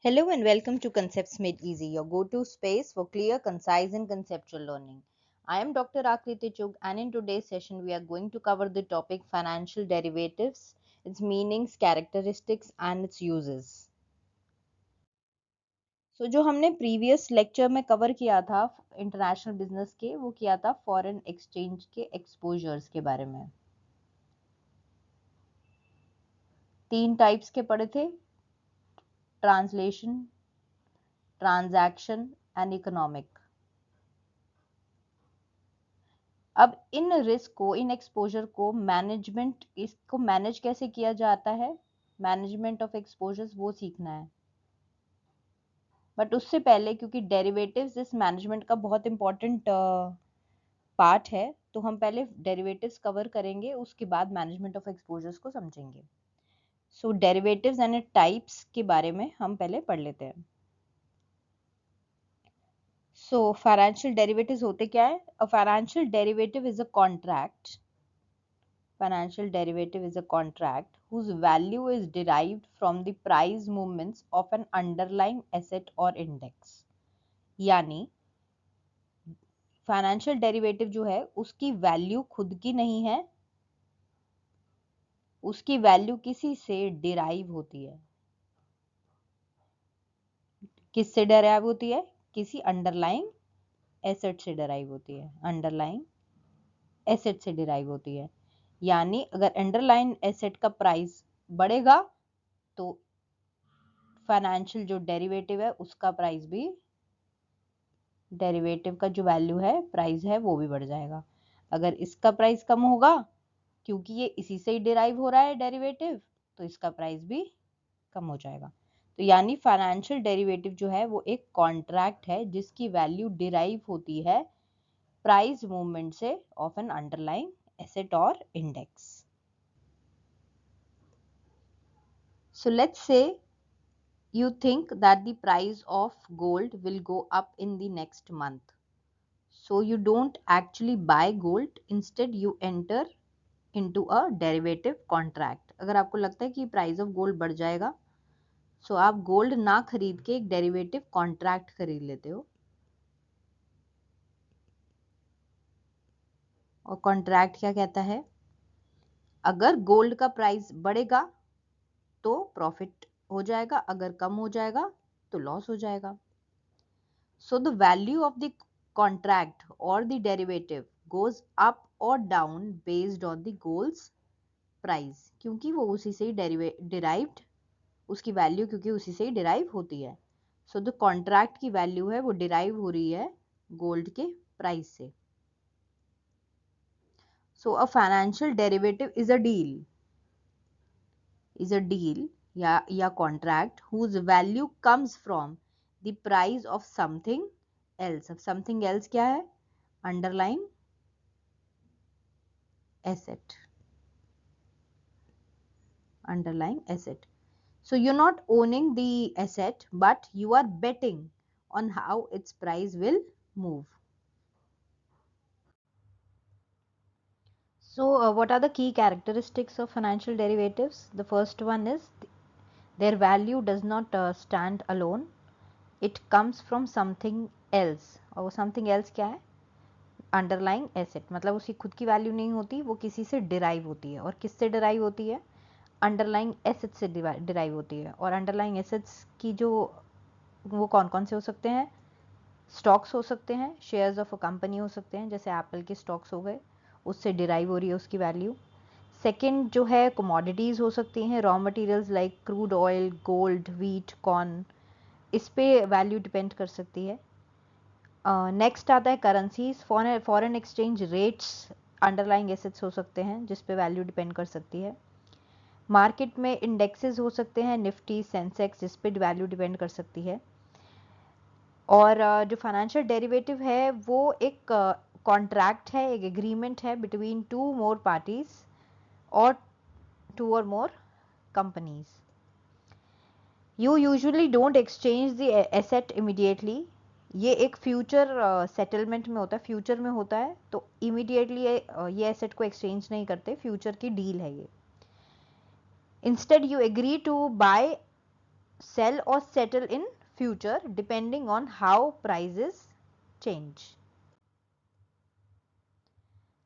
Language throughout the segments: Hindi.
Hello and welcome to Concepts Made Easy, your go-to space for clear, concise and conceptual learning. I am Dr. Akriti Chugh and in today's session we are going to cover the topic financial derivatives, its meanings, characteristics and its uses. जो हमने प्रीवियस लेक्चर में कवर किया था इंटरनेशनल बिजनेस के, वो किया था फॉरेन एक्सचेंज के एक्सपोजर्स के बारे में। 3 टाइप्स के पढ़े थे, ट्रांसलेशन, ट्रांजैक्शन एंड इकोनॉमिक। अब इन रिस्क को, इन एक्सपोजर को मैनेजमेंट, इसको मैनेज कैसे किया जाता है, मैनेजमेंट ऑफ एक्सपोजर्स, वो सीखना है। बट उससे पहले, क्योंकि डेरिवेटिव्स इस मैनेजमेंट का बहुत इंपॉर्टेंट पार्ट है, तो हम पहले डेरिवेटिव्स कवर करेंगे, उसके बाद मैनेजमेंट ऑफ एक्सपोजर्स को समझेंगे। सो डेरिवेटिव्स एंड टाइप्स के बारे में हम पहले पढ़ लेते हैं। सो फाइनेंशियल डेरिवेटिव्स होते क्या है? अ financial derivative is a contract. Financial derivative is a contract whose value is derived from the price movements of an underlying asset or index. यानी फाइनेंशियल डेरिवेटिव जो है उसकी वैल्यू खुद की नहीं है, उसकी वैल्यू किसी से डिराइव होती है। किससे डिराइव होती है? किसी अंडरलाइंग एसेट से डिराइव होती है, अंडरलाइंग एसेट से डिराइव होती है। यानी अगर अंडरलाइंग एसेट का प्राइस बढ़ेगा तो फाइनेंशियल जो डेरिवेटिव है उसका प्राइस भी, डेरिवेटिव का जो वैल्यू है, प्राइस है, वो भी बढ़ जाएगा। अगर इसका प्राइस कम होगा, क्योंकि ये इसी से ही डिराइव हो रहा है डेरिवेटिव, तो इसका प्राइस भी कम हो जाएगा। तो यानी फाइनेंशियल डेरिवेटिव जो है वो एक कॉन्ट्रैक्ट है जिसकी वैल्यू डिराइव होती है प्राइस मूवमेंट से ऑफ एन अंडरलाइंग एसेट और index. So let's say you think that the price of gold will go up in the next month. So you don't actually buy gold, instead you enter into a derivative contract. अगर आपको लगता है कि प्राइस ऑफ गोल्ड बढ़ जाएगा, सो आप गोल्ड ना खरीद के एक डेरिवेटिव कॉन्ट्रैक्ट खरीद लेते हो। और कॉन्ट्रैक्ट क्या कहता है? अगर गोल्ड का प्राइस बढ़ेगा तो प्रॉफिट हो जाएगा, अगर कम हो जाएगा तो लॉस हो जाएगा। So the value of the contract or the derivative goes up or down based on the gold's price, क्योंकि वो उसी से ही derived, उसकी वैल्यू क्योंकि उसी से ही डिराइव होती है। सो द कॉन्ट्रैक्ट की वैल्यू है वो डिराइव हो रही है गोल्ड के प्राइस से। So a financial derivative is a deal या contract whose value comes from the price of something else. Something else क्या है? Underlying asset, underlying asset. So you're not owning the asset, but you are betting on how its price will move. So what are the key characteristics of financial derivatives? The first one is their value does not stand alone. It comes from something else. और something else क्या है? अंडरलाइंग एसेट, मतलब उसकी खुद की वैल्यू नहीं होती, वो किसी से डिराइव होती है। और किससे डिराइव होती है? अंडरलाइंग एसेट से डिराइव होती है। और अंडरलाइंग एसेट्स की जो, वो कौन कौन से हो सकते हैं? स्टॉक्स हो सकते हैं, शेयर्स ऑफ अ कंपनी हो सकते हैं, जैसे एप्पल के स्टॉक्स हो गए, उससे डिराइव हो रही है उसकी वैल्यू। सेकंड जो है कमोडिटीज़ हो सकती हैं, raw materials like crude oil, gold, wheat, corn, इस पे वैल्यू डिपेंड कर सकती है। नेक्स्ट आता है currencies, foreign exchange rates underlying assets हो सकते हैं जिस पे वैल्यू डिपेंड कर सकती है। मार्केट में इंडेक्सेस हो सकते हैं, निफ्टी, सेंसेक्स, जिस पे वैल्यू डिपेंड कर सकती है। और जो फाइनेंशियल डेरिवेटिव है वो एक कॉन्ट्रैक्ट है, एक एग्रीमेंट है बिटवीन टू मोर पार्टीज और टू और मोर companies. You usually don't exchange the asset immediately. ये एक फ्यूचर सेटलमेंट में होता है, फ्यूचर में होता है, तो इमीडिएटली ये एसेट को एक्सचेंज नहीं करते, फ्यूचर की डील है ये। Instead you agree to buy sell or settle in future depending on how prices change.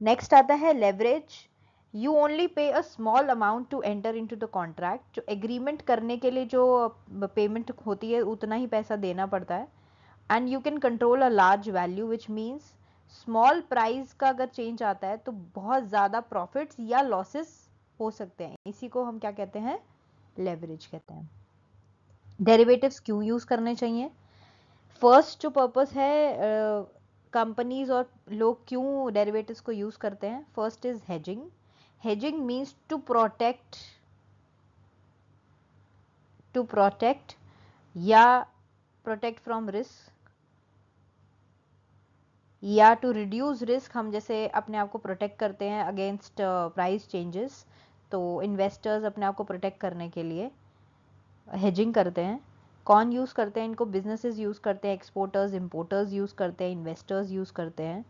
Next आता है leverage. You only pay a small amount to enter into the contract. जो agreement करने के लिए जो payment होती है उतना ही पैसा देना पड़ता है. And you can control a large value, which means small price का अगर change आता है तो बहुत ज़्यादा profits या losses हो सकते हैं. इसी को हम क्या कहते हैं? Leverage कहते हैं. Derivatives क्यों यूज करने चाहिए? फर्स्ट जो पर्पस है कंपनीज और लोग क्यों डेरिवेटिव्स को यूज करते हैं, first is hedging. Hedging means to protect या प्रोटेक्ट फ्रॉम रिस्क या टू रिड्यूस रिस्क. हम जैसे अपने आप को प्रोटेक्ट करते हैं अगेंस्ट प्राइस चेंजेस, तो इन्वेस्टर्स अपने आप को प्रोटेक्ट करने के लिए हेजिंग करते हैं. कौन यूज करते हैं इनको? बिजनेसेस यूज करते हैं, एक्सपोर्टर्स इंपोर्टर्स यूज करते हैं, इन्वेस्टर्स यूज करते हैं.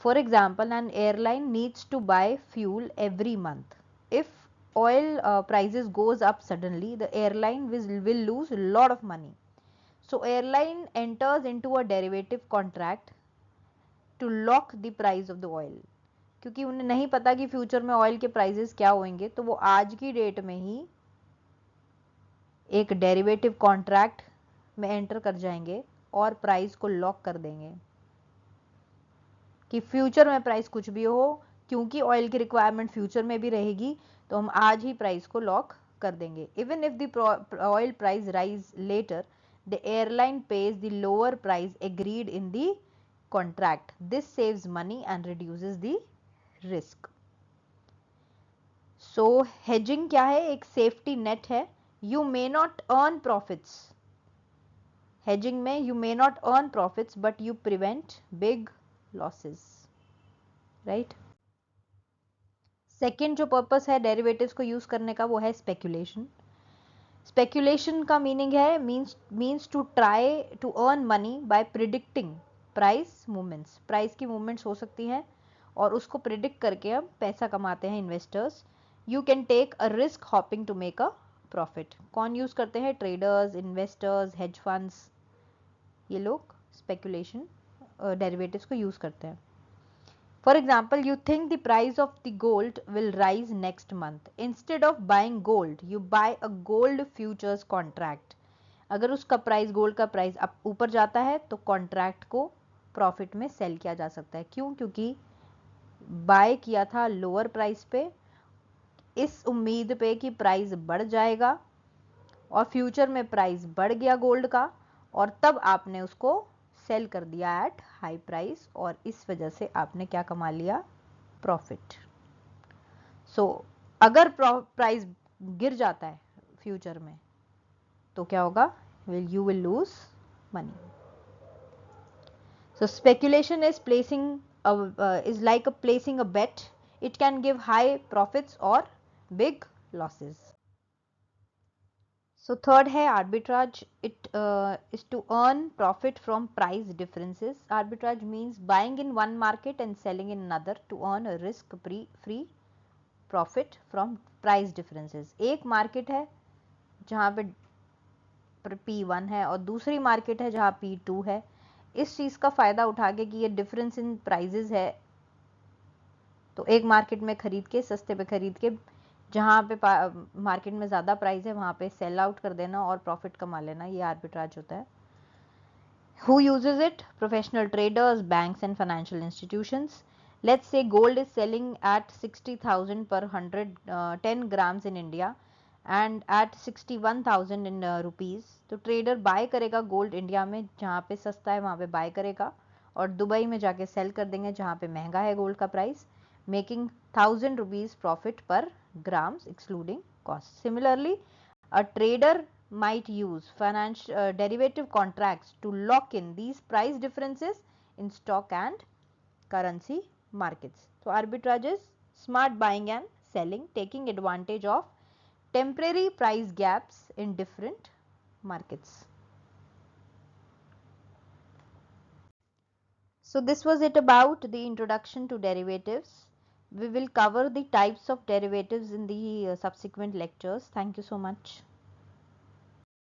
For example, an airline needs to buy fuel every month. If oil prices goes up suddenly, the airline will lose a lot of money. So airline enters into a derivative contract to lock the price of the oil. क्योंकि उन्हें नहीं पता कि फ्यूचर में ऑयल के प्राइसेस क्या होंगे, तो वो आज की डेट में ही एक डेरिवेटिव कॉन्ट्रैक्ट में एंटर कर जाएंगे और प्राइस को लॉक कर देंगे कि फ्यूचर में प्राइस कुछ भी हो, क्योंकि ऑयल की रिक्वायरमेंट फ्यूचर में भी रहेगी, तो हम आज ही प्राइस को लॉक कर देंगे. Even if the oil price rise later, the airline pays the lower price agreed in the contract. This saves money and reduces the risk. So hedging क्या है? एक सेफ्टी नेट है. You may not earn profits. Hedging में you may not earn profits, but you prevent big losses, right? Second जो पर्पस है डेरिवेटिव्स को यूज करने का, वो है स्पेकुलेशन. स्पेकुलेशन का मीनिंग है means to try to earn money by predicting price movements. Price की मूवमेंट्स हो सकती हैं और उसको प्रिडिक्ट करके हम पैसा कमाते हैं investors. You can take a risk hoping to make a profit. कौन यूज करते हैं? ट्रेडर्स, इन्वेस्टर्स, हेज फंड्स, ये लोग स्पेकुलेशन डेरिवेटिव्स को यूज करते हैं. For example, you think the price of the gold will rise next month. Instead of buying gold, you buy a gold futures contract. अगर उसका प्राइस, गोल्ड का प्राइस अब ऊपर जाता है तो कॉन्ट्रैक्ट को प्रॉफिट में सेल किया जा सकता है. क्यों? क्योंकि बाय किया था लोअर प्राइस पे, इस उम्मीद पे कि प्राइस बढ़ जाएगा, और फ्यूचर में प्राइस बढ़ गया गोल्ड का, और तब आपने उसको सेल कर दिया एट हाई प्राइस, और इस वजह से आपने क्या कमा लिया? प्रॉफिट. सो अगर प्राइस गिर जाता है फ्यूचर में तो क्या होगा? You will lose money. So speculation is is like placing a bet. It can give high profits or big losses. So third है arbitrage. It is to earn profit from price differences. Arbitrage means buying in one market and selling in another to earn a risk-free profit from price differences. एक मार्केट है जहाँ पे P1 है और दूसरी मार्केट है जहाँ P2 है. इस चीज़ का फायदा उठा के कि ये डिफरेंस इन प्राइजेस है, तो एक मार्केट में खरीद के, सस्ते पे खरीद के, जहाँ पे मार्केट में ज़्यादा प्राइस है वहाँ पे सेल आउट कर देना और प्रॉफिट कमा लेना, ये आर्बिट्राज होता है. Who uses it? Professional traders, banks and financial institutions. Let's say gold is selling at 60,000 per 10 grams in India and at 61,000 in rupees. तो ट्रेडर बाय करेगा गोल्ड इंडिया में, जहाँ पे सस्ता है वहाँ पे बाय करेगा, और दुबई में जाके सेल कर देंगे जहाँ पे महंगा है गोल्ड का price, making 1,000 rupees profit per grams excluding cost. Similarly, a trader might use derivative contracts to lock in these price differences in stock and currency markets. So arbitrage is smart buying and selling, taking advantage of temporary price gaps in different markets. So this was it about the introduction to derivatives. We will cover the types of derivatives in the subsequent lectures. Thank you so much.